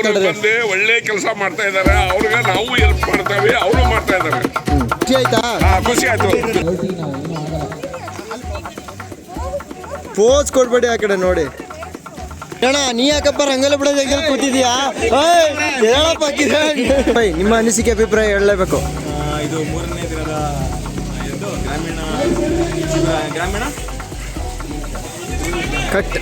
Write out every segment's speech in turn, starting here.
ಬಂದು ಒಳ್ಳೆ ಕೆಲಸ ಮಾಡ್ತಾ ಇದ್ದಾರೆ. ಅವ್ರಿಗೆ ನಾವು ಹೆಲ್ಪ್ ಮಾಡ್ತಾವೆ, ಅವರು ಮಾಡ್ತಾ ಇದ್ದಾರೆ. ಖುಷಿ ಆಯ್ತಾ? ಖುಷಿ ಆಯ್ತು. ಪೋಸ್ ಕೊಡ್ಬೇಡಿ, ಆ ಕಡೆ ನೋಡಿ. ಅಣ್ಣ ನೀ ಯಾಕಪ್ಪ ರಂಗೋಲಿ ಬಿಡೋದು ಹೆಂಗೆ ಕೂತಿದ್ಯಾ? ನಿಮ್ಮ ಅನಿಸಿಕೆ ಅಭಿಪ್ರಾಯ ಹೇಳಲೇಬೇಕು. ಇದು 3ನೇ ದಿನದ ಗ್ರಾಮೀಣ ಕಟ್.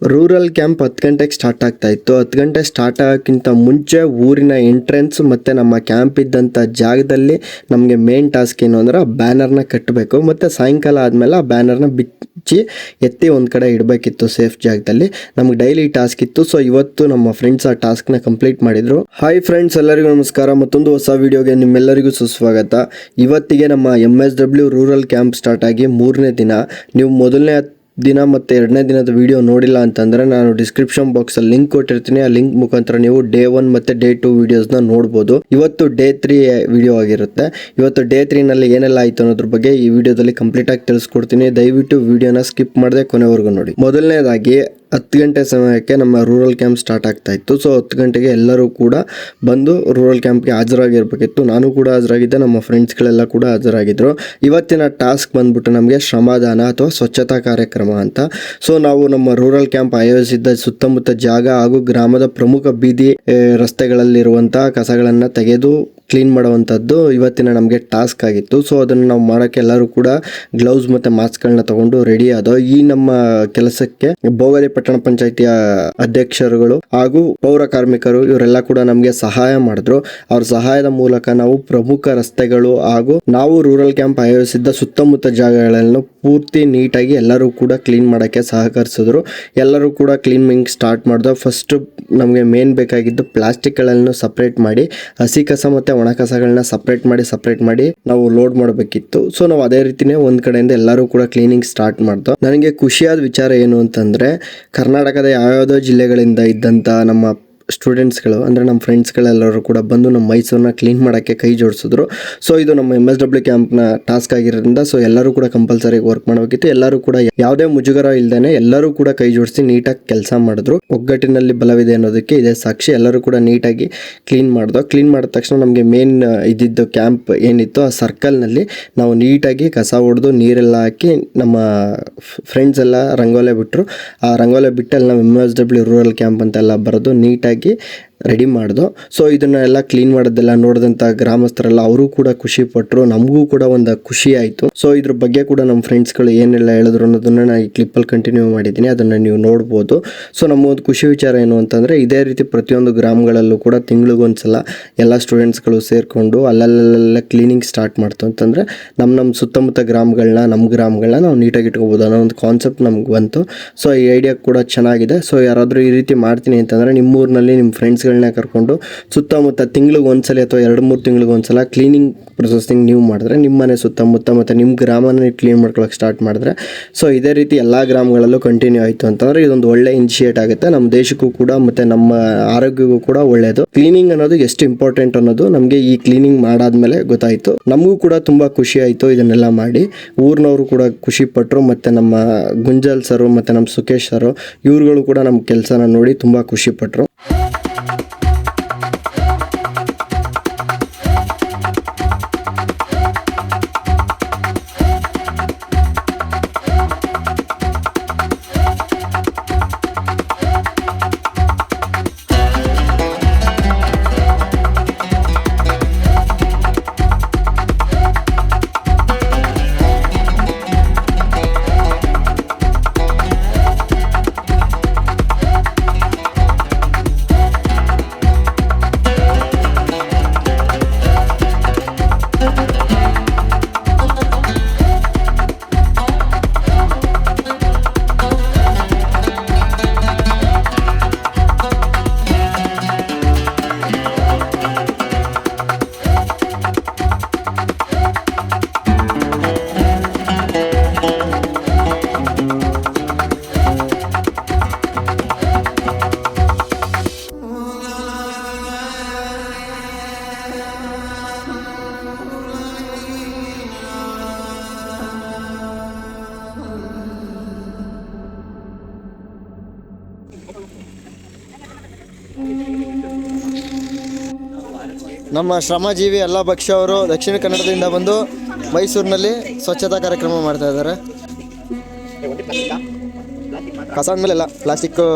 ರೂರಲ್ ಕ್ಯಾಂಪ್ 10 ಗಂಟೆಗೆ ಸ್ಟಾರ್ಟ್ ಆಗ್ತಾ ಇತ್ತು. 10 ಗಂಟೆ ಸ್ಟಾರ್ಟ್ ಆಗೋಕ್ಕಿಂತ ಮುಂಚೆ ಊರಿನ ಎಂಟ್ರೆನ್ಸ್ ಮತ್ತು ನಮ್ಮ ಕ್ಯಾಂಪ್ ಇದ್ದಂಥ ಜಾಗದಲ್ಲಿ ನಮಗೆ ಮೇನ್ ಟಾಸ್ಕ್ ಏನು ಅಂದರೆ ಆ ಬ್ಯಾನರ್ನ ಕಟ್ಟಬೇಕು. ಮತ್ತು ಸಾಯಂಕಾಲ ಆದಮೇಲೆ ಆ ಬ್ಯಾನರ್ನ ಬಿಚ್ಚಿ ಎತ್ತಿ ಒಂದು ಕಡೆ ಇಡಬೇಕಿತ್ತು ಸೇಫ್ ಜಾಗದಲ್ಲಿ. ನಮ್ಗೆ ಡೈಲಿ ಟಾಸ್ಕ್ ಇತ್ತು. ಸೊ ಇವತ್ತು ನಮ್ಮ ಫ್ರೆಂಡ್ಸ್ ಆ ಟಾಸ್ಕ್ನ ಕಂಪ್ಲೀಟ್ ಮಾಡಿದರು. ಹಾಯ್ ಫ್ರೆಂಡ್ಸ್, ಎಲ್ಲರಿಗೂ ನಮಸ್ಕಾರ. ಮತ್ತೊಂದು ಹೊಸ ವಿಡಿಯೋಗೆ ನಿಮ್ಮೆಲ್ಲರಿಗೂ ಸುಸ್ವಾಗತ. ಇವತ್ತಿಗೆ ನಮ್ಮ MSW ರೂರಲ್ ಕ್ಯಾಂಪ್ ಸ್ಟಾರ್ಟ್ ಆಗಿ 3ನೇ ದಿನ. ನೀವು ಮೊದಲನೇ ದಿನ ಮತ್ತು 2ನೇ ದಿನದ ವಿಡಿಯೋ ನೋಡಿಲ್ಲ ಅಂತಂದರೆ ನಾನು ಡಿಸ್ಕ್ರಿಪ್ಷನ್ ಬಾಕ್ಸಲ್ಲಿ ಲಿಂಕ್ ಕೊಟ್ಟಿರ್ತೀನಿ. ಆ ಲಿಂಕ್ ಮುಖಾಂತರ ನೀವು ಡೇ 1 ಮತ್ತು ಡೇ 2 ವಿಡಿಯೋಸ್ನ ನೋಡ್ಬೋದು. ಇವತ್ತು ಡೇ 3 ವಿಡಿಯೋ ಆಗಿರುತ್ತೆ. ಇವತ್ತು ಡೇ 3ನಲ್ಲಿ ಏನೆಲ್ಲ ಆಯಿತು ಅನ್ನೋದ್ರ ಬಗ್ಗೆ ಈ ವಿಡಿಯೋದಲ್ಲಿ ಕಂಪ್ಲೀಟಾಗಿ ತಿಳಿಸ್ಕೊಡ್ತೀನಿ. ದಯವಿಟ್ಟು ವಿಡಿಯೋನ ಸ್ಕಿಪ್ ಮಾಡದೆ ಕೊನೆವರೆಗೂ ನೋಡಿ. ಮೊದಲನೇದಾಗಿ 10 ಗಂಟೆ ಸಮಯಕ್ಕೆ ನಮ್ಮ ರೂರಲ್ ಕ್ಯಾಂಪ್ ಸ್ಟಾರ್ಟ್ ಆಗ್ತಾ ಇತ್ತು. ಸೊ 10 ಗಂಟೆಗೆ ಎಲ್ಲರೂ ಕೂಡ ಬಂದು ರೂರಲ್ ಕ್ಯಾಂಪ್ಗೆ ಹಾಜರಾಗಿರ್ಬೇಕಿತ್ತು. ನಾನು ಕೂಡ ಹಾಜರಾಗಿದ್ದೆ, ನಮ್ಮ ಫ್ರೆಂಡ್ಸ್ಗಳೆಲ್ಲ ಕೂಡ ಹಾಜರಾಗಿದ್ದರು. ಇವತ್ತಿನ ಟಾಸ್ಕ್ ಬಂದ್ಬಿಟ್ಟು ನಮಗೆ ಶ್ರಮದಾನ ಅಥವಾ ಸ್ವಚ್ಛತಾ ಕಾರ್ಯಕ್ರಮ ಅಂತ. ಸೊ ನಾವು ನಮ್ಮ ರೂರಲ್ ಕ್ಯಾಂಪ್ ಆಯೋಜಿಸಿದ್ದ ಸುತ್ತಮುತ್ತ ಜಾಗ ಹಾಗೂ ಗ್ರಾಮದ ಪ್ರಮುಖ ಬೀದಿ ರಸ್ತೆಗಳಲ್ಲಿರುವಂತಹ ಕಸಗಳನ್ನು ತೆಗೆದು ಕ್ಲೀನ್ ಮಾಡುವಂಥದ್ದು ಇವತ್ತಿನ ನಮಗೆ ಟಾಸ್ಕ್ ಆಗಿತ್ತು. ಸೊ ಅದನ್ನು ನಾವು ಮಾಡೋಕ್ಕೆ ಎಲ್ಲರೂ ಕೂಡ ಗ್ಲೌಸ್ ಮತ್ತು ಮಾಸ್ಕ್ಗಳನ್ನ ತಗೊಂಡು ರೆಡಿ ಆದೋ. ಈ ನಮ್ಮ ಕೆಲಸಕ್ಕೆ ಭೋಗಲಿ ಪಟ್ಟಣ ಪಂಚಾಯಿತಿಯ ಅಧ್ಯಕ್ಷರುಗಳು ಹಾಗೂ ಪೌರ ಕಾರ್ಮಿಕರು ಇವರೆಲ್ಲ ಕೂಡ ನಮಗೆ ಸಹಾಯ ಮಾಡಿದ್ರು. ಅವ್ರ ಸಹಾಯದ ಮೂಲಕ ನಾವು ಪ್ರಮುಖ ರಸ್ತೆಗಳು ಹಾಗೂ ನಾವು ರೂರಲ್ ಕ್ಯಾಂಪ್ ಆಯೋಜಿಸಿದ್ದ ಸುತ್ತಮುತ್ತ ಜಾಗಗಳನ್ನು ಪೂರ್ತಿ ನೀಟಾಗಿ ಎಲ್ಲರೂ ಕೂಡ ಕ್ಲೀನ್ ಮಾಡೋಕ್ಕೆ ಸಹಕರಿಸಿದ್ರು. ಎಲ್ಲರೂ ಕೂಡ ಕ್ಲೀನಿಂಗ್ ಸ್ಟಾರ್ಟ್ ಮಾಡಿದ್ರು. ಫಸ್ಟ್ ನಮಗೆ ಮೇನ್ ಬೇಕಾಗಿದ್ದು ಪ್ಲಾಸ್ಟಿಕ್ಗಳನ್ನು ಸಪ್ರೇಟ್ ಮಾಡಿ, ಹಸಿ ಕಸ ಮತ್ತು ಒಣ ಕಸಗಳನ್ನ ಸಪ್ರೇಟ್ ಮಾಡಿ ನಾವು ಲೋಡ್ ಮಾಡಬೇಕಿತ್ತು. ಸೊ ನಾವು ಅದೇ ರೀತಿನೇ ಒಂದು ಕಡೆಯಿಂದ ಎಲ್ಲರೂ ಕೂಡ ಕ್ಲೀನಿಂಗ್ ಸ್ಟಾರ್ಟ್ ಮಾಡ್ದೋ. ನನಗೆ ಖುಷಿಯಾದ ವಿಚಾರ ಏನು ಅಂತಂದರೆ, ಕರ್ನಾಟಕದ ಯಾವ್ಯಾವುದೋ ಜಿಲ್ಲೆಗಳಿಂದ ಇದ್ದಂಥ ನಮ್ಮ ಸ್ಟೂಡೆಂಟ್ಸ್ಗಳು ಅಂದರೆ ನಮ್ಮ ಫ್ರೆಂಡ್ಸ್ಗಳೆಲ್ಲರೂ ಕೂಡ ಬಂದು ನಮ್ಮ ಮೈಸೂರನ್ನ ಕ್ಲೀನ್ ಮಾಡೋಕ್ಕೆ ಕೈ ಜೋಡಿಸಿದ್ರು. ಸೊ ಇದು ನಮ್ಮ MSW ಕ್ಯಾಂಪ್ನ ಟಾಸ್ಕ್ ಆಗಿರೋದ್ರಿಂದ ಸೊ ಎಲ್ಲರೂ ಕೂಡ ಕಂಪಲ್ಸರಿ ವರ್ಕ್ ಮಾಡಬೇಕಿತ್ತು. ಎಲ್ಲರೂ ಕೂಡ ಯಾವುದೇ ಮುಜುಗರ ಇಲ್ಲದೇ ಎಲ್ಲರೂ ಕೂಡ ಕೈ ಜೋಡಿಸಿ ನೀಟಾಗಿ ಕೆಲಸ ಮಾಡಿದ್ರು. ಒಗ್ಗಟ್ಟಿನಲ್ಲಿ ಬಲವಿದೆ ಅನ್ನೋದಕ್ಕೆ ಇದೇ ಸಾಕ್ಷಿ. ಎಲ್ಲರೂ ಕೂಡ ನೀಟಾಗಿ ಕ್ಲೀನ್ ಮಾಡಿದ ತಕ್ಷಣ ನಮಗೆ ಮೇನ್ ಇದ್ದಿದ್ದು ಕ್ಯಾಂಪ್ ಏನಿತ್ತು ಆ ಸರ್ಕಲ್ನಲ್ಲಿ ನಾವು ನೀಟಾಗಿ ಕಸ ಹೊಡೆದು ನೀರೆಲ್ಲ ಹಾಕಿ ನಮ್ಮ ಫ್ರೆಂಡ್ಸ್ ಎಲ್ಲ ರಂಗೋಲೆ ಬಿಟ್ಟರು. ಆ ರಂಗೋಲೆ ಬಿಟ್ಟು ಅಲ್ಲಿ ನಾವು MSW ರೂರಲ್ ಕ್ಯಾಂಪ್ ಅಂತೆಲ್ಲ ಬರೋದು ನೀಟಾಗಿ ರೆಡಿ ಮಾಡ್ದೋ. ಸೊ ಇದನ್ನೆಲ್ಲ ಕ್ಲೀನ್ ಮಾಡೋದೆಲ್ಲ ನೋಡಿದಂಥ ಗ್ರಾಮಸ್ಥರೆಲ್ಲ ಅವರು ಕೂಡ ಖುಷಿ ಪಟ್ಟರು. ನಮಗೂ ಕೂಡ ಒಂದು ಖುಷಿ ಆಯಿತು. ಸೊ ಇದ್ರ ಬಗ್ಗೆ ಕೂಡ ನಮ್ಮ ಫ್ರೆಂಡ್ಸ್ಗಳು ಏನೆಲ್ಲ ಹೇಳಿದ್ರು ಅನ್ನೋದನ್ನು ನಾನು ಈ ಕ್ಲಿಪ್ಪಲ್ಲಿ ಕಂಟಿನ್ಯೂ ಮಾಡಿದ್ದೀನಿ, ಅದನ್ನು ನೀವು ನೋಡ್ಬೋದು. ಸೊ ನಮ್ಮೊಂದು ಖುಷಿ ವಿಚಾರ ಏನು ಅಂತಂದರೆ, ಇದೇ ರೀತಿ ಪ್ರತಿಯೊಂದು ಗ್ರಾಮಗಳಲ್ಲೂ ಕೂಡ ತಿಂಗಳಿಗೊಂದ್ಸಲ ಎಲ್ಲ ಸ್ಟೂಡೆಂಟ್ಸ್ಗಳು ಸೇರಿಕೊಂಡು ಅಲ್ಲೆಲ್ಲ ಕ್ಲೀನಿಂಗ್ ಸ್ಟಾರ್ಟ್ ಮಾಡ್ತು ಅಂತಂದರೆ ನಮ್ಮ ಸುತ್ತಮುತ್ತ ನಮ್ಮ ಗ್ರಾಮಗಳನ್ನ ನಾವು ನೀಟಾಗಿ ಇಟ್ಕೋಬೋದು ಅನ್ನೋ ಒಂದು ಕಾನ್ಸೆಪ್ಟ್ ನಮ್ಗೆ ಬಂತು. ಸೊ ಈ ಐಡಿಯಾ ಕೂಡ ಚೆನ್ನಾಗಿದೆ. ಸೊ ಯಾರಾದರೂ ಈ ರೀತಿ ಮಾಡ್ತೀನಿ ಅಂತಂದರೆ ನಿಮ್ಮೂರಿನಲ್ಲಿ ನಿಮ್ಮ ಫ್ರೆಂಡ್ಸ್ಗಳನ್ನ ಕರ್ಕೊಂಡು ಸುತ್ತಮುತ್ತ ತಿಂಗಳಿಗೆ ಒಂದ್ಸಲ ಅಥವಾ 2-3 ತಿಂಗಳಿಗೆ ಒಂದ್ಸಲ ಕ್ಲೀನಿಂಗ್ ಪ್ರೊಸೆಸಿಂಗ್ ನೀವು ಮಾಡಿದ್ರೆ ನಿಮ್ಮ ಮನೆ ಸುತ್ತಮುತ್ತ ಮತ್ತು ನಿಮ್ಮ ಗ್ರಾಮನ ಕ್ಲೀನ್ ಮಾಡ್ಕೊಳ್ಳೋಕೆ ಸ್ಟಾರ್ಟ್ ಮಾಡಿದ್ರೆ ಸೊ ಇದೇ ರೀತಿ ಎಲ್ಲ ಗ್ರಾಮಗಳಲ್ಲೂ ಕಂಟಿನ್ಯೂ ಆಯಿತು ಅಂತಂದರೆ ಇದೊಂದು ಒಳ್ಳೆ ಇನಿಷಿಯೇಟ್ ಆಗುತ್ತೆ. ನಮ್ಮ ದೇಶಕ್ಕೂ ಕೂಡ ಮತ್ತು ನಮ್ಮ ಆರೋಗ್ಯಕ್ಕೂ ಕೂಡ ಒಳ್ಳೆಯದು. ಕ್ಲೀನಿಂಗ್ ಅನ್ನೋದು ಎಷ್ಟು ಇಂಪಾರ್ಟೆಂಟ್ ಅನ್ನೋದು ನಮಗೆ ಈ ಕ್ಲೀನಿಂಗ್ ಮಾಡಾದ್ಮೇಲೆ ಗೊತ್ತಾಯಿತು. ನಮಗೂ ಕೂಡ ತುಂಬ ಖುಷಿ ಆಯಿತು ಇದನ್ನೆಲ್ಲ ಮಾಡಿ. ಊರಿನವರು ಕೂಡ ಖುಷಿ ಪಟ್ಟರು. ಮತ್ತು ನಮ್ಮ ಗುಂಜಲ್ ಸರು ಮತ್ತು ನಮ್ಮ ಸುಖೇಶ್ ಸರು ಇವ್ರುಗಳು ಕೂಡ ನಮ್ಮ ಕೆಲಸನ ನೋಡಿ ತುಂಬ ಖುಷಿ ಪಟ್ಟರು. ನಮ್ಮ ಶ್ರಮಜೀವಿ ಎಲ್ಲ ಭಕ್ಷ್ಯ ಅವರು ದಕ್ಷಿಣ ಕನ್ನಡದಿಂದ ಬಂದು ಮೈಸೂರಿನಲ್ಲಿ ಸ್ವಚ್ಛತಾ ಕಾರ್ಯಕ್ರಮ ಮಾಡ್ತಾ ಇದ್ದಾರೆ. ಕಸ ಅಂದಮೇಲೆಲ್ಲ ಪ್ಲಾಸ್ಟಿಕ್ಕು.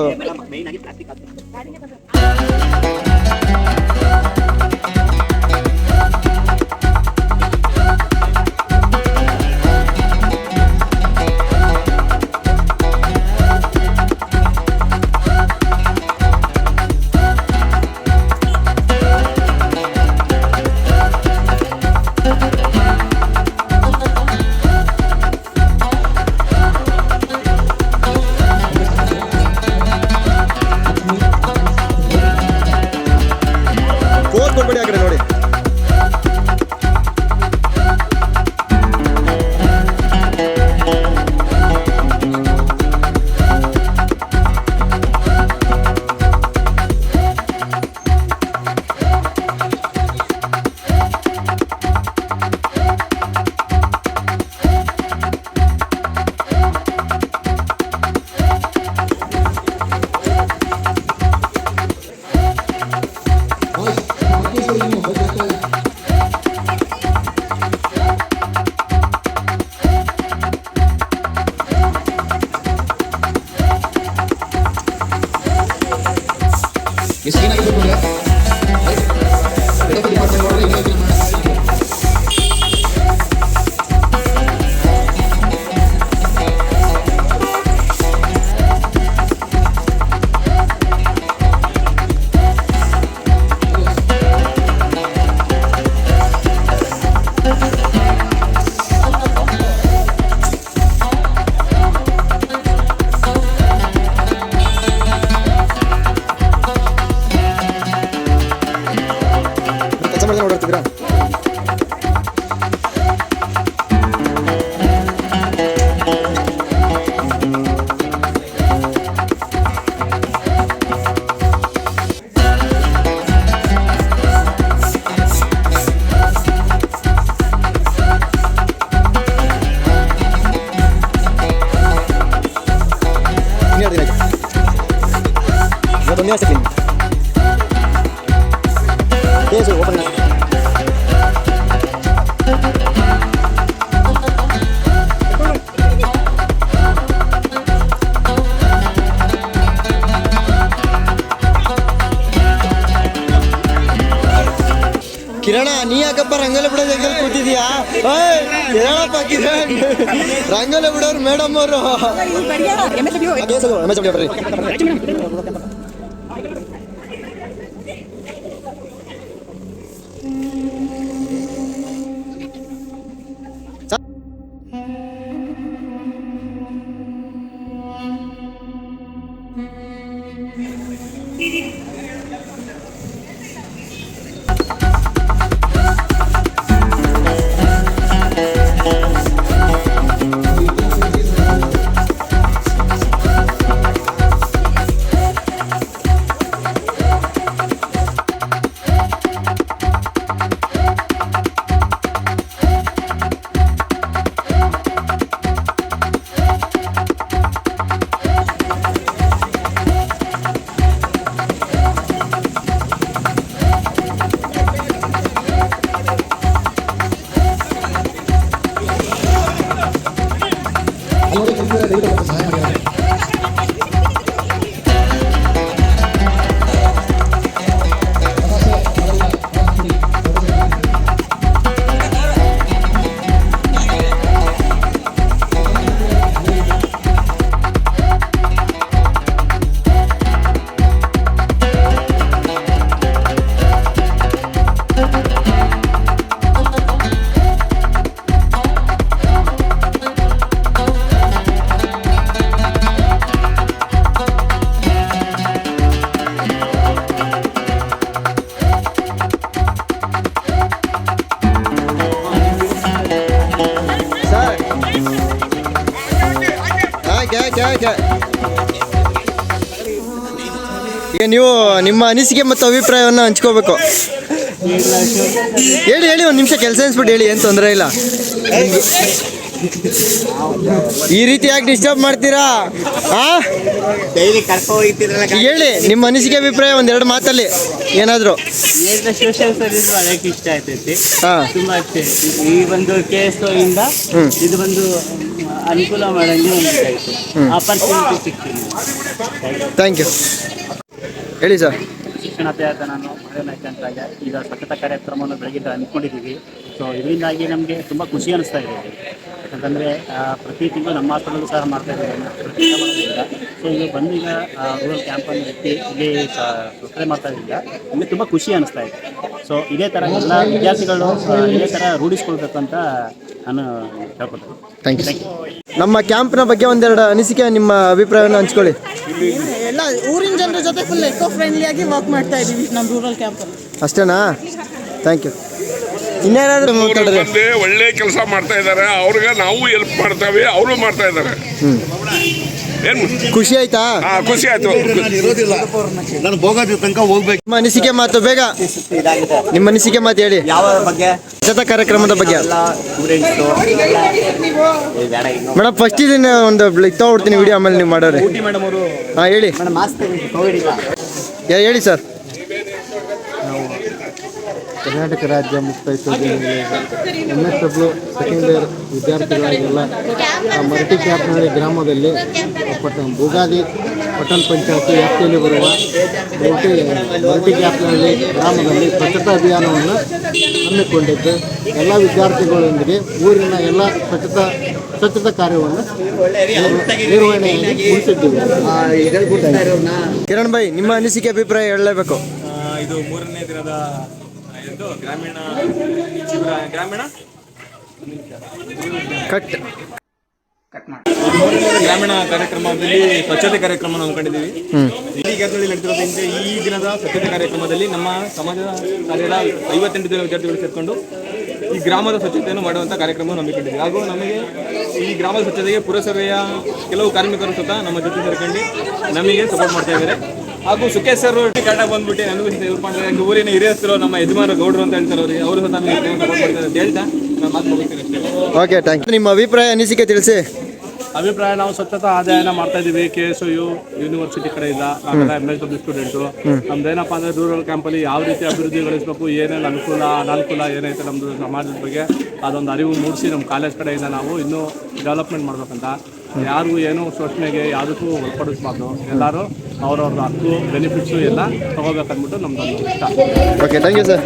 ಕೊಡ್ಬೇಡಿ ಆ ಕಡೆ ನೋಡಿ. ನೋಡ್ತಿದ್ದೀರಾ? ಇವತ್ತೊಂದೇ ಅಷ್ಟೇ ಕೇಸು ಓಪನ್ ಕಿರಣ, ನೀ ಯಾಕಪ್ಪ ರಂಗೋಲಿ ಬಿಡೋ ಜಾಗದಲ್ಲಿ ಕೂತಿದ್ಯಾ? ಹೇಳಪ್ಪ ಕಿರಣ್, ರಂಗೋಲಿ ಬಿಡೋರು ಮೇಡಮ್ ಅವರು. ಈಗ ನೀವು ನಿಮ್ಮ ಅನಿಸಿಕೆ ಮತ್ತು ಅಭಿಪ್ರಾಯವನ್ನು ಹಂಚ್ಕೋಬೇಕು. ಹೇಳಿ ಒಂದು ನಿಮಿಷ ಕೆಲಸ ಅನ್ಸ್ಬಿಟ್ಟು ಹೇಳಿ, ಏನು ತೊಂದರೆ ಇಲ್ಲ. ಈ ರೀತಿಯಾಗಿ ಡಿಸ್ಟರ್ಬ್ ಮಾಡ್ತೀರಾ? ಡೈಲಿ ಕರ್ಕೊ ಹೋಗ್ತಿದ್ರಲ್ಲ ಹೇಳಿ ನಿಮ್ಮ ಅನಿಸಿಕೆ ಅಭಿಪ್ರಾಯ ಒಂದೆರಡು ಮಾತಲ್ಲಿ ಏನಾದರೂ. ಸೋಷಿಯಲ್ ಸರ್ವಿಸ್ ಅದಕ್ಕೆ ಇಷ್ಟ ಆಗ್ತೈತಿ. ಹಾಂ, ತುಂಬಾ ಇಷ್ಟ. ಈ ಒಂದು ಕೇಸ್ ಇಂದ ಇದು ಒಂದು ಅನುಕೂಲ ಮಾಡಂಗೆ ಒಂದು ಇದಾಯ್ತು. ಆಪರ್ಚುನಿಟಿ ಸಿಗ್ತೀನಿ. Thank you. ಹೇಳಿ ಸರ್. ಶಿಕ್ಷಣಾಭ್ಯಾಸ ನಾನು ಮಳೆನಾಯ್ಕಂತಾಗ ಈಗ ಸ್ವಚ್ಛತಾ ಕಾರ್ಯಕ್ರಮವನ್ನು ಬೆಳಗ್ಗೆ ಅಂದ್ಕೊಂಡಿದ್ದೀವಿ. ಸೊ ಇದರಿಂದಾಗಿ ನಮಗೆ ತುಂಬ ಖುಷಿ ಅನಿಸ್ತಾ ಇದೆ. ಯಾಕಂತಂದರೆ ಪ್ರತಿ ತಿಂಗಳು ನಮ್ಮ ಹಾಸ್ಪಿಟಲ್ ಸಹ ಮಾಡ್ತಾ ಇದ್ದೀವಿ. ಸೊ ಈಗ ಬಂದು ಈಗ ರೂರಲ್ ಕ್ಯಾಂಪನ್ನು ಎತ್ತಿ ಇಲ್ಲಿ ಸ್ವಚ್ಛತೆ ಮಾಡ್ತಾ ಇದ್ದಾಗ ನಮಗೆ ತುಂಬ ಖುಷಿ ಅನಿಸ್ತಾ ಇದೆ. ಸೊ ಇದೇ ಥರ ಎಲ್ಲ ವಿದ್ಯಾರ್ಥಿಗಳು ಇದೇ ಥರ ರೂಢಿಸ್ಕೊಳ್ಬೇಕು ಅಂತ ನಾನು ಹೇಳ್ಕೊಳ್ತೇನೆ. Thank you. ನಮ್ಮ ಕ್ಯಾಂಪ್ನ ಬಗ್ಗೆ ಒಂದೆರಡು ಅನಿಸಿಕೆ ನಿಮ್ಮ ಅಭಿಪ್ರಾಯವನ್ನು ಹಂಚ್ಕೊಳ್ಳಿ. ಎಲ್ಲ ಊರಿನ ಜನರ ಜೊತೆ ಫುಲ್ ಎಕೋ ಫ್ರೆಂಡ್ಲಿಯಾಗಿ ವರ್ಕ್ ಮಾಡ್ತಾ ಇದ್ದೀವಿ ನಮ್ಮ ರೂರಲ್ ಕ್ಯಾಂಪಲ್ಲಿ. ಅಷ್ಟೇನಾ? Thank you. ಇನ್ನೇನಾದರೂ ಮಾತಾಡಿದ್ರೆ ಬಂದು ಒಳ್ಳೆ ಕೆಲಸ ಮಾಡ್ತಾ ಇದ್ದಾರೆ. ಅವ್ರಿಗೆ ನಾವು ಹೆಲ್ಪ್ ಮಾಡ್ತಾವೆ, ಅವರು ಮಾಡ್ತಾ ಇದ್ದಾರೆ. ಏನು ಖುಷಿ ಆಯ್ತಾ? ಖುಷಿ ಆಯ್ತು. ನಾನು ಭೋಗಾದಿ ತನಕ ಹೋಗ್ಬೇಕು. ನಿಮ್ಮ ಅನಿಸಿಕೆ ಮಾತು ಬೇಗ. ಇದಾಗಿದೆ. ನಿಮ್ಮ ಅನಿಸಿಕೆ ಮಾತು ಹೇಳಿ. ಯಾವ ಬಗ್ಗೆ? ಸ್ವಚ್ಛತಾ ಕಾರ್ಯಕ್ರಮದ ಬಗ್ಗೆ. ಎಲ್ಲ ಸ್ಟೂಡೆಂಟ್ಸು ಮೇಡಮ್ ಫಸ್ಟ್ ಇದನ್ನ ಒಂದು ತಗೊಡ್ತೀನಿ ವಿಡಿಯೋ, ಆಮೇಲೆ ನೀವು ಮಾಡೋರಿ. ಮೇಡಮ್ ಅವರು ಹಾಂ ಹೇಳಿ. ಮೇಡಮ್ ಮಾಸ್ಕ್ ಕೋವಿಡ್ ಇಲ್ಲ. ಹೇಳಿ ಸರ್. ಕರ್ನಾಟಕ ರಾಜ್ಯ ಮುಕ್ತಾಯಿತೋದ್ಯಮಿಗಳಿಗೆ MSW ಸೆಕೆಂಡ್ ಇಯರ್ ವಿದ್ಯಾರ್ಥಿಗಳಿಗೆಲ್ಲ ಮರಟಿ ಕ್ಯಾಪ್ನಹಳ್ಳಿ ಗ್ರಾಮದಲ್ಲಿ ಭೋಗಾದಿ ಪಟ್ಟಣ ಪಂಚಾಯತಿ ವ್ಯಾಪ್ತಿಯಲ್ಲಿ ಬರುವ ಮರಟಿ ಕ್ಯಾಪ್ನಹಳ್ಳಿ ಗ್ರಾಮದಲ್ಲಿ ಸ್ವಚ್ಛತಾ ಅಭಿಯಾನವನ್ನು ಹಮ್ಮಿಕೊಂಡಿದ್ದು ಎಲ್ಲ ವಿದ್ಯಾರ್ಥಿಗಳೊಂದಿಗೆ ಊರಿನ ಎಲ್ಲ ಸ್ವಚ್ಛತಾ ಕಾರ್ಯವನ್ನು ನಿರ್ವಹಣೆಯಲ್ಲಿ ಮುಗಿಸಿದ್ದೀವಿ. ಕಿರಣ್ ಭಾಯ್, ನಿಮ್ಮ ಅನಿಸಿಕೆ ಅಭಿಪ್ರಾಯ ಹೇಳಲೇಬೇಕು. ಇದು 3ನೇ ದಿನದ ಇದು ಗ್ರಾಮೀಣ ಶಿಬಿರ, ಗ್ರಾಮೀಣ ಕಟ್ ಗ್ರಾಮೀಣ ಕಾರ್ಯಕ್ರಮದಲ್ಲಿ ಸ್ವಚ್ಛತೆ ಕಾರ್ಯಕ್ರಮ ಹಮ್ಮಿಕೊಂಡಿದ್ದೀವಿ. ಈ ಕೆಲಸದಲ್ಲಿ ನಡೆದಿರೋದ್ರಿಂದ ಈ ದಿನದ ಸ್ವಚ್ಛತೆ ಕಾರ್ಯಕ್ರಮದಲ್ಲಿ ನಮ್ಮ ಸಮಾಜದ ಕಾರ್ಯದ 58 ಜನ ವಿದ್ಯಾರ್ಥಿಗಳು ಸೇರಿಕೊಂಡು ಈ ಗ್ರಾಮದ ಸ್ವಚ್ಛತೆಯನ್ನು ಮಾಡುವಂಥ ಕಾರ್ಯಕ್ರಮವನ್ನು ಹಮ್ಮಿಕೊಂಡಿದ್ದೀವಿ. ಹಾಗೂ ನಮಗೆ ಈ ಗ್ರಾಮದ ಸ್ವಚ್ಛತೆಗೆ ಪುರಸಭೆಯ ಕೆಲವು ಕಾರ್ಮಿಕರು ಸ್ವತಃ ನಮ್ಮ ಜೊತೆ ಸೇರ್ಕೊಂಡು ನಮಗೆ ಸಪೋರ್ಟ್ ಮಾಡ್ತಾ ಇದ್ದಾರೆ. ಹಾಗೂ ಸುಖೇಶ್ ಸರ್ ಕಾಟ ಬಂದ್ಬಿಟ್ಟು ನನಗೂ ಹೆಲ್ಪ್ ಮಾಡ್ತಾರೆ. ಊರಿನ ಹಿರಿಯಸ್ಥರು ನಮ್ಮ ಯಜಮಾನ ಗೌಡರು ಅಂತ ಹೇಳ್ತಾರೆ, ಅವರು ಸಹ ನಮಗೆ ಸಪೋರ್ಟ್ ಮಾಡ್ತಾರೆ ಅಂತ ಹೇಳ್ತಾ ನಾನು ಮಾತು ಮುಗಿಸ್ತೀನಿ ಅಷ್ಟೇ. Okay, thank you. ನಿಮ್ಮ ಅಭಿಪ್ರಾಯ ಅನಿಸಿಕೆ ತಿಳಿಸಿ. ಅಭಿಪ್ರಾಯ, ನಾವು ಸ್ವಚ್ಛತಾ ಅಧ್ಯಯನ ಮಾಡ್ತಾ ಇದ್ದೀವಿ KSU ಯೂನಿವರ್ಸಿಟಿ ಕಡೆಯಿಂದ. ನಾವೆಲ್ಲ MSW ಸ್ಟೂಡೆಂಟು. ನಮ್ದೇನಪ್ಪ ಅಂದರೆ ರೂರಲ್ ಕ್ಯಾಂಪಲ್ಲಿ ಯಾವ ರೀತಿ ಅಭಿವೃದ್ಧಿಗೊಳಿಸಬೇಕು, ಏನೇನು ಅನಾನುಕೂಲ ಏನೈತೆ ನಮ್ಮದು ಸಮಾಜದ ಬಗ್ಗೆ ಅದೊಂದು ಅರಿವು ಮೂಡಿಸಿ ನಮ್ಮ ಕಾಲೇಜ್ ಕಡೆಯಿಂದ ನಾವು ಇನ್ನೂ ಡೆವಲಪ್ಮೆಂಟ್ ಮಾಡ್ಬೇಕಂತ. ಯಾರಿಗೂ ಏನೂ ಶೋಷಣೆಗೆ ಯಾವುದಕ್ಕೂ ಒಳಪಡಿಸ್ಬಾರ್ದು. ಎಲ್ಲರೂ ಅವ್ರವ್ರ ಹಕ್ಕು ಬೆನಿಫಿಟ್ಸು ಎಲ್ಲ ತೊಗೋಬೇಕಂದ್ಬಿಟ್ಟು ನಮ್ಮದೊಂದು ಇಷ್ಟ. Okay, thank you sir.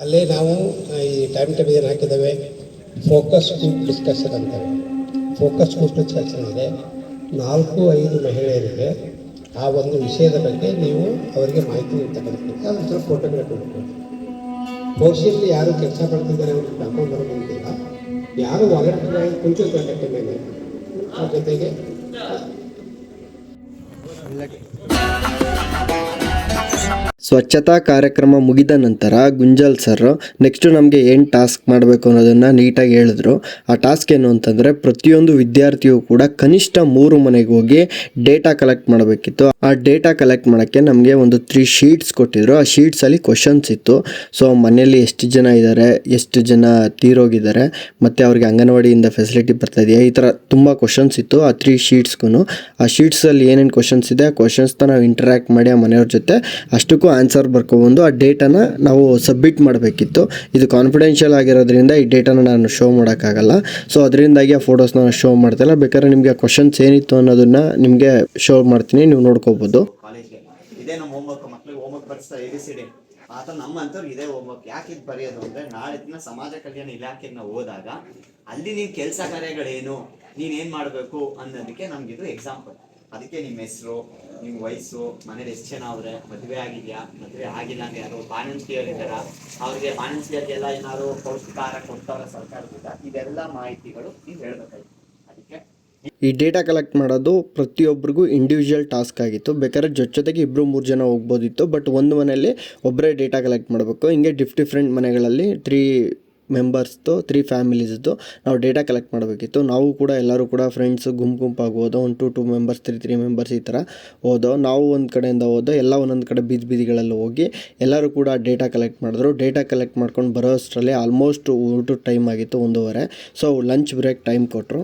ಅಲ್ಲೇ ನಾವು ಈ ಟೈಮ್ ಟೇಬಲ್ ಏನು ಹಾಕಿದ್ದೇವೆ, ಫೋಕಸ್ ಗ್ರೂಪ್ ಡಿಸ್ಕಷನ್ ಅಂತೇವೆ. ಫೋಕಸ್ ಗ್ರೂಪ್ ಡಿಸ್ಕಷನ್ ಇದೆ. 4-5 ಮಹಿಳೆಯರಿಗೆ ಆ ಒಂದು ವಿಷಯದ ಬಗ್ಗೆ ನೀವು ಅವರಿಗೆ ಮಾಹಿತಿ ತಗೊಳ್ಬೇಕು. ಅದರ ಫೋಟೋಗ್ರಾಫಿ ಮಾಡ್ಬೇಕು. ಪೋಷಿಯಲ್ಲಿ ಯಾರು ಕೆಲಸ ಮಾಡ್ತಿದ್ದಾರೆ ಅವ್ರಿಗೆ ಕರ್ಕೊಂಡು ಬರೋದಿಲ್ಲ. ಯಾರು ವಾಲಂಟಿಯರ್ ಕುಂಚು ಕಾಂಟ್ಯಾಕ್ಟ್ ಮೇಲೆ ಅವ್ರ ಜೊತೆಗೆ ಸ್ವಚ್ಛತಾ ಕಾರ್ಯಕ್ರಮ ಮುಗಿದ ನಂತರ ಗುಂಜಲ್ ಸರ್ ನೆಕ್ಸ್ಟ್ ನಮಗೆ ಏನು ಟಾಸ್ಕ್ ಮಾಡಬೇಕು ಅನ್ನೋದನ್ನು ನೀಟಾಗಿ ಹೇಳಿದ್ರು. ಆ ಟಾಸ್ಕ್ ಏನು ಅಂತಂದರೆ ಪ್ರತಿಯೊಂದು ವಿದ್ಯಾರ್ಥಿಯು ಕೂಡ ಕನಿಷ್ಠ 3 ಮನೆಗೆ ಹೋಗಿ ಡೇಟಾ ಕಲೆಕ್ಟ್ ಮಾಡಬೇಕಿತ್ತು. ಆ ಡೇಟಾ ಕಲೆಕ್ಟ್ ಮಾಡೋಕ್ಕೆ ನಮಗೆ ಒಂದು 3 ಶೀಟ್ಸ್ ಕೊಟ್ಟಿದ್ರು. ಆ ಶೀಟ್ಸಲ್ಲಿ ಕ್ವಶನ್ಸ್ ಇತ್ತು. ಸೊ ಮನೆಯಲ್ಲಿ ಎಷ್ಟು ಜನ ಇದ್ದಾರೆ, ಎಷ್ಟು ಜನ ತೀರೋಗಿದ್ದಾರೆ, ಮತ್ತು ಅವ್ರಿಗೆ ಅಂಗನವಾಡಿಯಿಂದ ಫೆಸಿಲಿಟಿ ಬರ್ತಾ ಇದೆಯಾ, ಈ ಥರ ತುಂಬ ಕ್ವಶನ್ಸ್ ಇತ್ತು ಆ 3 ಶೀಟ್ಸ್ಗೂ. ಆ ಶೀಟ್ಸಲ್ಲಿ ಏನೇನು ಕ್ವಶನ್ಸ್ ಇದೆ ಆ ಕ್ವಶನ್ಸ್ನ ನಾವು ಇಂಟ್ರ್ಯಾಕ್ಟ್ ಮಾಡಿ ಆ ಮನೆಯವ್ರ ಜೊತೆ ಅಷ್ಟಕ್ಕೂ ಆನ್ಸರ್ ಬರ್ಕೊಬಂದು ಆ ಡೇಟಾನ ನಾವು ಸಬ್ಮಿಟ್ ಮಾಡಬೇಕಿತ್ತು. ಇದು ಕಾನ್ಫಿಡೆನ್ಷಿಯಲ್ ಆಗಿರೋದ್ರಿಂದ ಈ ಡೇಟಾನ ನಾನು ಶೋ ಮಾಡೋಕ್ಕಾಗಲ್ಲ. ಸೊ ಅದರಿಂದಾಗಿ ಆ ಫೋಟೋಸ್ನ ಶೋ ಮಾಡ್ತಾಯಿಲ್ಲ. ಬೇಕಾದ್ರೆ ನಿಮಗೆ ಆ ಕ್ವಶನ್ಸ್ ಏನಿತ್ತು ಅನ್ನೋದನ್ನು ನಿಮಗೆ ಶೋ ಮಾಡ್ತೀನಿ, ನೀವು ನೋಡ್ಕೋಬೋದು. ಕಾಲೇಜ್ಗೆ ಇದೇ ನಮ್ಮ ಹೋಮ್ವರ್ಕ್, ಮಕ್ಳಿಗೆ ಹೋಮ್ವರ್ಕ್ ಬರ್ಸ್ತಾರೆ ABCD. ಆ ಥರ ನಮ್ಮ ಅಂತವ್ರಿಗೆ ಇದೇ ಹೋಮ್ವರ್ಕ್. ಯಾಕೆ ಇದು ಬರೆಯೋದು ಅಂದರೆ ನಾಳೆ ದಿನ ಸಮಾಜ ಕಲ್ಯಾಣ ಇಲಾಖೆಗೆ ನಾವು ಹೋದಾಗ ಅಲ್ಲಿ ನೀವು ಕೆಲಸ ಕಾರ್ಯಗಳೇನು, ನೀನೇನು ಮಾಡಬೇಕು ಅನ್ನೋದಕ್ಕೆ ನಮಗಿದು ಎಕ್ಸಾಂಪಲ್. ಅದಕ್ಕೆ ನಿಮ್ಮ ಹೆಸರು, ನಿಮ್ಮ ವಯಸ್ಸು, ಮನೇಲಿ ಎಷ್ಟು ಜನ ಅವ್ರೆ, ಮದುವೆ ಆಗಿದೆಯಾ, ಮದುವೆ ಆಗಿಲ್ಲ ಅಂದ್ರೆ ಯಾರು ಫೈನಾನ್ಸಿಯರ್ ಇದ್ದಾರ, ಅವ್ರಿಗೆ ಫೈನಾನ್ಸಿಯರ್ಗೆಲ್ಲ ಏನಾದ್ರು ಪೌಷ್ಟಿಕ ಆಹಾರ ಕೊಡ್ತಾರ ಸರ್ಕಾರದಿಂದ, ಇದೆಲ್ಲ ಮಾಹಿತಿಗಳು ನೀವು ಹೇಳ್ಬೇಕಾಯ್ತು. ಅದಕ್ಕೆ ಈ ಡೇಟಾ ಕಲೆಕ್ಟ್ ಮಾಡೋದು ಪ್ರತಿಯೊಬ್ಬರಿಗೂ ಇಂಡಿವಿಜುವಲ್ ಟಾಸ್ಕ್ ಆಗಿತ್ತು. ಬೇಕಾದ್ರೆ ಜೊತೆಗೆ 2-3 ಜನ ಹೋಗ್ಬೋದಿತ್ತು. ಬಟ್ ಒಂದು ಮನೆಯಲ್ಲಿ ಒಬ್ಬರೇ ಡೇಟಾ ಕಲೆಕ್ಟ್ ಮಾಡಬೇಕು. ಹಿಂಗೆ ಡಿಫ್ರೆಂಟ್ ಮನೆಗಳಲ್ಲಿ 3 ಮೆಂಬರ್ಸ್ದು 3 ಫ್ಯಾಮಿಲೀಸ್ದು ನಾವು ಡೇಟಾ ಕಲೆಕ್ಟ್ ಮಾಡಬೇಕಿತ್ತು. ನಾವು ಕೂಡ ಎಲ್ಲರೂ ಕೂಡ ಫ್ರೆಂಡ್ಸು ಗುಂಪಾಗಿ ಹೋದೋ, 1-2 ಮೆಂಬರ್ಸ್ 3 ಮೆಂಬರ್ಸ್ ಈ ಥರ ಹೋದೋ. ನಾವು ಒಂದು ಕಡೆಯಿಂದ ಹೋದೋ, ಎಲ್ಲ ಒಂದೊಂದು ಕಡೆ ಬೀದಿಗಳಲ್ಲಿ ಹೋಗಿ ಎಲ್ಲರೂ ಕೂಡ ಡೇಟಾ ಕಲೆಕ್ಟ್ ಮಾಡಿದ್ರು. ಡೇಟಾ ಕಲೆಕ್ಟ್ ಮಾಡ್ಕೊಂಡು ಬರೋ ಅಷ್ಟರಲ್ಲಿ ಆಲ್ಮೋಸ್ಟ್ ಊಟದ ಟೈಮ್ ಆಗಿತ್ತು 1:30. ಸೊ ಲಂಚ್ ಬ್ರೇಕ್ ಟೈಮ್ ಕೊಟ್ಟರು.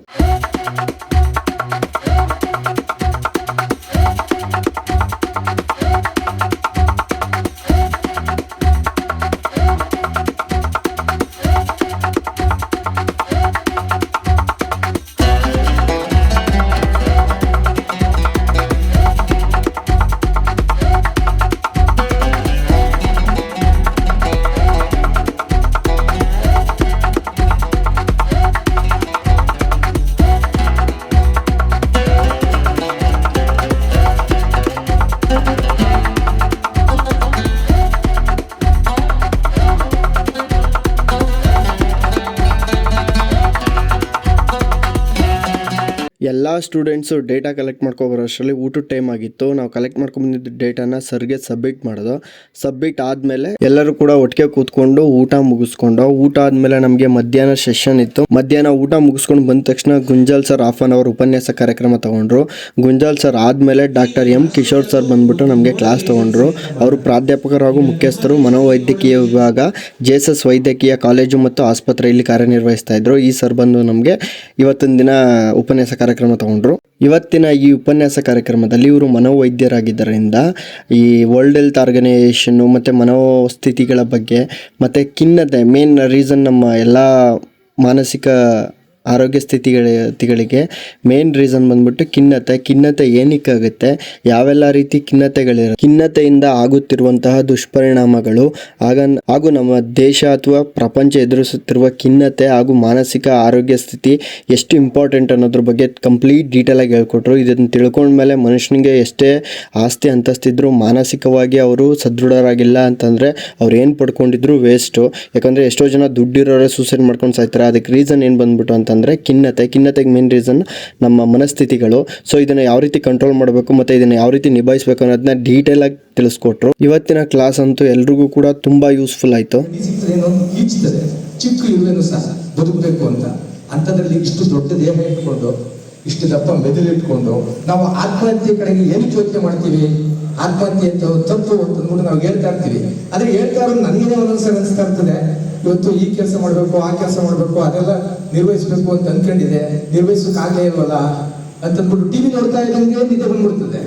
ಎಲ್ಲ ಸ್ಟೂಡೆಂಟ್ಸು ಡೇಟಾ ಕಲೆಕ್ಟ್ ಮಾಡ್ಕೊಬರೋ ಅಷ್ಟರಲ್ಲಿ ಊಟದ ಟೈಮ್ ಆಗಿತ್ತು. ನಾವು ಕಲೆಕ್ಟ್ ಮಾಡ್ಕೊಂಡ್ಬಂದಿದ್ದು ಡೇಟಾನ ಸರ್ಗೆ ಸಬ್ಮಿಟ್ ಮಾಡೋದು. ಸಬ್ಮಿಟ್ ಆದಮೇಲೆ ಎಲ್ಲರೂ ಕೂಡ ಒಟ್ಟಿಗೆ ಕೂತ್ಕೊಂಡು ಊಟ ಮುಗಿಸ್ಕೊಂಡು, ಊಟ ಆದಮೇಲೆ ನಮಗೆ ಮಧ್ಯಾಹ್ನ ಸೆಷನ್ ಇತ್ತು. ಮಧ್ಯಾಹ್ನ ಊಟ ಮುಗಿಸ್ಕೊಂಡು ಬಂದ ತಕ್ಷಣ ಗುಂಜಲ್ ಸರ್ 1/2 ಅವರ್ ಉಪನ್ಯಾಸ ಕಾರ್ಯಕ್ರಮ ತೊಗೊಂಡ್ರು. ಗುಂಜಲ್ ಸರ್ ಆದಮೇಲೆ ಡಾಕ್ಟರ್ M. ಕಿಶೋರ್ ಸರ್ ಬಂದ್ಬಿಟ್ಟು ನಮಗೆ ಕ್ಲಾಸ್ ತೊಗೊಂಡ್ರು. ಅವರು ಪ್ರಾಧ್ಯಾಪಕರು ಹಾಗೂ ಮುಖ್ಯಸ್ಥರು, ಮನೋವೈದ್ಯಕೀಯ ವಿಭಾಗ, JSS ವೈದ್ಯಕೀಯ ಕಾಲೇಜು ಮತ್ತು ಆಸ್ಪತ್ರೆಯಲ್ಲಿ ಕಾರ್ಯನಿರ್ವಹಿಸ್ತಾ ಇದ್ರು. ಈ ಸರ್ ಬಂದು ನಮಗೆ ಇವತ್ತಿನ ದಿನ ಉಪನ್ಯಾಸ ಕಾರ್ಯಕ್ರಮ ತಗೊಂಡ್ರು. ಇವತ್ತಿನ ಈ ಉಪನ್ಯಾಸ ಕಾರ್ಯಕ್ರಮದಲ್ಲಿ ಇವರು ಮನೋವೈದ್ಯರಾಗಿದ್ದರಿಂದ ಈ ವರ್ಲ್ಡ್ ಹೆಲ್ತ್ ಆರ್ಗನೈಸೇಷನ್ನು ಮತ್ತು ಮನೋಸ್ಥಿತಿಗಳ ಬಗ್ಗೆ ಮತ್ತು ಖಿನ್ನತೆ, ಮೇನ್ ರೀಸನ್ ನಮ್ಮ ಎಲ್ಲ ಮಾನಸಿಕ ಆರೋಗ್ಯ ಸ್ಥಿತಿಗಳಿಗೆ ಮೇನ್ ರೀಸನ್ ಬಂದ್ಬಿಟ್ಟು ಖಿನ್ನತೆ ಏನಕ್ಕಾಗುತ್ತೆ, ಯಾವೆಲ್ಲ ರೀತಿ ಖಿನ್ನತೆಯಿಂದ ಆಗುತ್ತಿರುವಂತಹ ದುಷ್ಪರಿಣಾಮಗಳು ಹಾಗೂ ನಮ್ಮ ದೇಶ ಅಥವಾ ಪ್ರಪಂಚ ಎದುರಿಸುತ್ತಿರುವ ಖಿನ್ನತೆ ಹಾಗೂ ಮಾನಸಿಕ ಆರೋಗ್ಯ ಸ್ಥಿತಿ ಎಷ್ಟು ಇಂಪಾರ್ಟೆಂಟ್ ಅನ್ನೋದ್ರ ಬಗ್ಗೆ ಕಂಪ್ಲೀಟ್ ಡೀಟೇಲಾಗಿ ಹೇಳ್ಕೊಟ್ರು. ಇದನ್ನು ತಿಳ್ಕೊಂಡ್ಮೇಲೆ ಮನುಷ್ಯನಿಗೆ ಎಷ್ಟೇ ಆಸ್ತಿ ಅಂತಸ್ತಿದ್ರು ಮಾನಸಿಕವಾಗಿ ಅವರು ಸದೃಢರಾಗಿಲ್ಲ ಅಂತಂದರೆ ಅವ್ರು ಏನು ಪಡ್ಕೊಂಡಿದ್ರು ವೇಸ್ಟು. ಯಾಕಂದರೆ ಎಷ್ಟೋ ಜನ ದುಡ್ಡಿರೋರೇ ಸೂಸೈಡ್ ಮಾಡ್ಕೊಂಡು ಸಾಯ್ತಾರೆ. ಅದಕ್ಕೆ ರೀಸನ್ ಏನು ಬಂದ್ಬಿಟ್ಟು ಅಂತಂದರೆ ಖಿನ್ನತೆಗೆ ಮೇನ್ ರೀಸನ್ ನಮ್ಮ ಮನಸ್ಥಿತಿಗಳು. ಸೊ ಇದನ್ನು ಯಾವ ರೀತಿ ಕಂಟ್ರೋಲ್ ಮಾಡಬೇಕು ಮತ್ತು ಇದನ್ನು ಯಾವ ರೀತಿ ನಿಭಾಯಿಸಬೇಕು ಅನ್ನೋದನ್ನ ಡೀಟೇಲಾಗಿ ತಿಳಿಸ್ಕೊಟ್ರು. ಇವತ್ತಿನ ಕ್ಲಾಸ್ ಅಂತೂ ಎಲ್ರಿಗೂ ಕೂಡ ತುಂಬ ಯೂಸ್ಫುಲ್ ಆಯಿತು. ಚಿಕ್ಕ ಇರುವೆನು ಸಹ ಬದುಕಬೇಕು ಅಂತ ಅಂಥದ್ರಲ್ಲಿ ಇಷ್ಟು ದೊಡ್ಡ ದೇಹ ಇಟ್ಕೊಂಡು, ಇಷ್ಟು ದಪ್ಪ ಮೆದುಳಿಟ್ಕೊಂಡು ನಾವು ಆತ್ಮಹತ್ಯೆ ಕಡೆಗೆ ಏನಕ್ಕೆ ಯೋಚನೆ ಮಾಡ್ತೀವಿ? ಆತ್ಮಹತ್ಯೆ ಅಂತ ತಪ್ಪು ಅಂತಂದ್ಬಿಟ್ಟು ನಾವು ಹೇಳ್ತಾ ಇರ್ತೀವಿ. ಆದರೆ ಹೇಳ್ತಾ ಇರೋದು ನನಗೇನೆ ಒಂದೊಂದ್ಸರಿ ಅನಿಸ್ತಾ ಇರ್ತದೆ, ಇವತ್ತು ಈ ಕೆಲಸ ಮಾಡಬೇಕು, ಆ ಕೆಲಸ ಮಾಡಬೇಕು, ಅದೆಲ್ಲ ನಿರ್ವಹಿಸಬೇಕು ಅಂತ ಅನ್ಕೊಂಡಿದೆ, ನಿರ್ವಹಿಸೋಕ್ಕಾಗಲೇ ಇಲ್ವಲ್ಲ ಅಂತಂದ್ಬಿಟ್ಟು ಟಿವಿ ನೋಡ್ತಾ ಇದ್ದಂಗೆ ನಿದ್ದೆ ಬಂದ್ಬಿಡ್ತದೆ,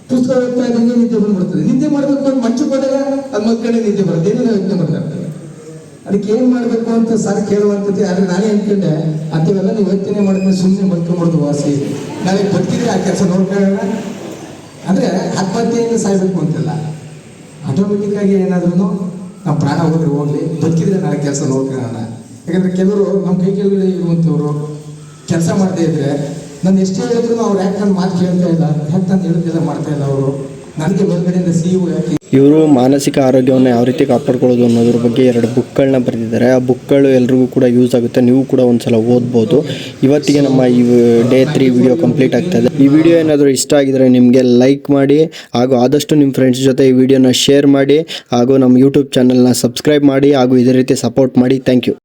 ಪುಸ್ತಕ ಓದ್ತಾ ಇದ್ದಂಗೆ ನಿದ್ದೆ ಬಂದ್ಬಿಡ್ತದೆ. ನಿದ್ದೆ ಮಾಡಬೇಕು ಅಂತ ಮಂಚಕ್ಕೆ ಹೋದಾಗ ಅದು ಮಕ್ಕಳೇ ನಿದ್ದೆ ಬರುತ್ತೆ, ಏನೇನೋ ಯೋಚನೆ ಮಾಡ್ತಾ ಇರ್ತದೆ. ಅದಕ್ಕೆ ಏನ್ ಮಾಡ್ಬೇಕು ಅಂತ ಸರ್ ಕೇಳುವಂಥದ್ದು. ಆದ್ರೆ ನಾನೇ ಅನ್ಕೊಂಡೆ ಅಂಥವೆಲ್ಲ ನೀವು ಯೋಚನೆ ಮಾಡಿದ್ಮೇಲೆ ಸುಮ್ಮನೆ ಬದುಕೊಂಡ್ಬಿಡ್ದು ವಾಸಿ, ನಾವೇ ಬದುಕಿದ್ರೆ ಆ ಕೆಲಸ ನೋಡ್ಕೊಳ್ಳೋಣ. ಅಂದ್ರೆ ಆತ್ಮಹತ್ಯೆಯಿಂದ ಸಾಯ್ಬೇಕು ಅಂತಿಲ್ಲ, ಆಟೋಮೆಟಿಕ್ ಆಗಿ ಏನಾದ್ರೂ ನಾವು ಪ್ರಾಣ ಹೋಗ್ಲಿ, ಬದುಕಿದ್ರೆ ನಾಳೆ ಕೆಲಸ ನೋಡ್ಕೊಳ್ಳೋಣ. ಯಾಕಂದ್ರೆ ಕೆಲವರು ನಮ್ಮ ಕೈ ಕೆಳಗಡೆ ಇರುವಂಥವ್ರು ಕೆಲಸ ಮಾಡದೇ ಇದ್ರೆ ನಾನು ಎಷ್ಟೇ ಹೇಳಿದ್ರು ಅವ್ರು ಯಾಕೆ ನನ್ನ ಮಾತು ಕೇಳ್ತಾ ಇಲ್ಲ, ಯಾಕೆ ನಾನು ಹೇಳಿದ್ದೆಲ್ಲ ಮಾಡ್ತಾ ಇಲ್ಲ ಅವರು, ನನಗೆ ಮೇಲ್ಗಡೆಯಿಂದ CEO ಯಾಕೆ. ಇವರು ಮಾನಸಿಕ ಆರೋಗ್ಯವನ್ನು ಯಾವ ರೀತಿ ಕಾಪಾಡ್ಕೊಳ್ಳೋದು ಅನ್ನೋದ್ರ ಬಗ್ಗೆ 2 ಬುಕ್ಗಳನ್ನ ಬರೆದಿದ್ದಾರೆ. ಆ ಬುಕ್ಗಳು ಎಲ್ರಿಗೂ ಕೂಡ ಯೂಸ್ ಆಗುತ್ತೆ, ನೀವು ಕೂಡ ಒಂದ್ಸಲ ಓದ್ಬೋದು. ಇವತ್ತಿಗೆ ನಮ್ಮ ಈ ಡೇ 3 ವಿಡಿಯೋ ಕಂಪ್ಲೀಟ್ ಆಗ್ತಾಯಿದೆ. ಈ ವಿಡಿಯೋ ಏನಾದರೂ ಇಷ್ಟ ಆಗಿದರೆ ನಿಮಗೆ ಲೈಕ್ ಮಾಡಿ, ಹಾಗೂ ಆದಷ್ಟು ನಿಮ್ಮ ಫ್ರೆಂಡ್ಸ್ ಜೊತೆ ಈ ವಿಡಿಯೋನ ಶೇರ್ ಮಾಡಿ, ಹಾಗೂ ನಮ್ಮ ಯೂಟ್ಯೂಬ್ ಚಾನಲ್ನ ಸಬ್ಸ್ಕ್ರೈಬ್ ಮಾಡಿ, ಹಾಗೂ ಇದೇ ರೀತಿ ಸಪೋರ್ಟ್ ಮಾಡಿ. Thank you.